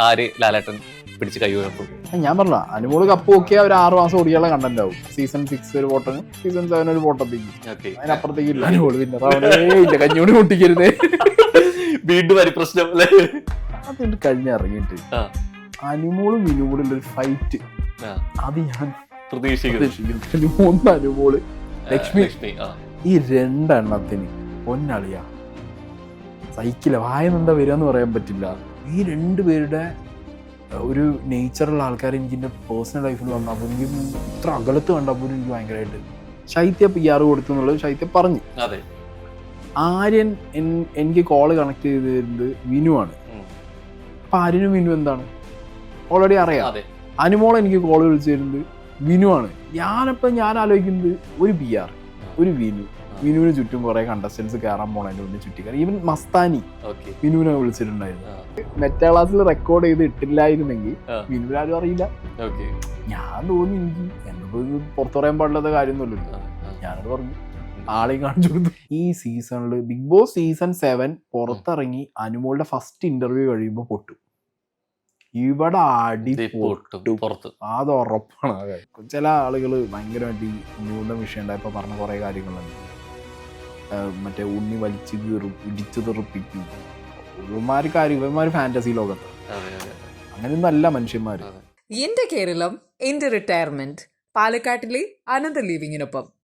ആര് ലാലേട്ടൻ പിടിച്ച് കൈ ഉയർത്തും? ഞാൻ പറഞ്ഞ അനുമോള് കപ്പ് നോക്കിയാൽ ഒരു 6 മാസം ഓടിയുള്ള കണ്ടന്റ് ആവും. സീസൺ 6 ഒരു പോട്ടന്, സീസൺ 7 ഒരു പോട്ടത്തേക്ക്, അതിനപ്പുറത്തേക്ക് ഇല്ല. അനുമോള് പിന്നെ കഞ്ഞൂടി പൊട്ടിക്കരുതേ. വീണ്ടും പരിപ്രശ്നം അല്ലേ? അതിട്ട് കഴിഞ്ഞിറങ്ങിയിട്ട് അനുമോളും വിനുമോളും ഒരു ഫൈറ്റ് അത് ഞാൻ പ്രതീക്ഷിക്കുന്നു. അനുമോള് ലക്ഷ്മി, ഈ രണ്ടെണ്ണത്തിന് പൊന്നളിയ സൈക്കിള വായനെന്താ വരികയെന്ന് പറയാൻ പറ്റില്ല. ഈ രണ്ടുപേരുടെ ഒരു നേച്ചറുള്ള ആൾക്കാർ എനിക്ക് എൻ്റെ പേഴ്സണൽ ലൈഫിൽ വന്നപ്പോൾ എനിക്ക് ഇത്ര അകലത്ത് കണ്ടപ്പോൾ എനിക്ക് ഭയങ്കരമായിട്ട് ശൈത്യ PR കൊടുത്തു എന്നുള്ളത് ശൈത്യ പറഞ്ഞു. ആര്യൻ എനിക്ക് കോള് കണക്ട് ചെയ്തിരുന്നത് വിനുവാണ്. അപ്പൊ ആര്യനും വിനു എന്താണ് ഓൾറെഡി അറിയാം. അനുമോൾ എനിക്ക് കോള് വിളിച്ചു തരുന്നത് വിനുവാണ്. ഞാൻ ആലോചിക്കുന്നത് ഒരു PR, ഒരു വിനുവിന് ചുറ്റും കുറെ കണ്ടസ്റ്റൻസ് കയറാൻ പോണതിന്റെ മുന്നേ ചുറ്റിക്കാർ. ഈവൻ മസ്താനി വിനുവിനെ വിളിച്ചിട്ടുണ്ടായിരുന്നു. മെറ്റാ ക്ലാസ്സിൽ റെക്കോർഡ് ചെയ്ത് ഇട്ടില്ലായിരുന്നെങ്കിൽ വിനുവിനാരും അറിയില്ല. ഞാൻ തോന്നി എനിക്ക് എന്നപ്പോ പുറത്തു പറയാൻ പാടില്ലാത്ത കാര്യമൊന്നുമില്ലല്ലോ. ഞാനത് പറഞ്ഞു, ആളെയും കാണിച്ചു കൊടുത്തു. ഈ സീസണില് ബിഗ് ബോസ് സീസൺ 7 പുറത്തിറങ്ങി അനുമോളുടെ ഫസ്റ്റ് ഇന്റർവ്യൂ കഴിയുമ്പോ പൊട്ടും. ഇവിടെ അടി പൊട്ടും, അത് ഉറപ്പാണ്. ചില ആളുകൾ ഭയങ്കരമായിട്ട് ഈ ന്യൂനത വിഷയം ഉണ്ടായപ്പോ പറഞ്ഞ കുറെ കാര്യങ്ങളുണ്ട്. മറ്റേ ഉണ്ണി വലിച്ചു കീറും, ഇടിച്ചു തെറിപ്പിക്കും. ഇവന്മാര് ഫാന്റസി ലോകത്ത്. അങ്ങനെയൊന്നും അല്ല മനുഷ്യന്മാര്. എന്റെ കേരളം, എന്റെ റിട്ടയർമെന്റ്. പാലക്കാട്ടിലെ അനന്ത ലിവിങ്ങിനൊപ്പം.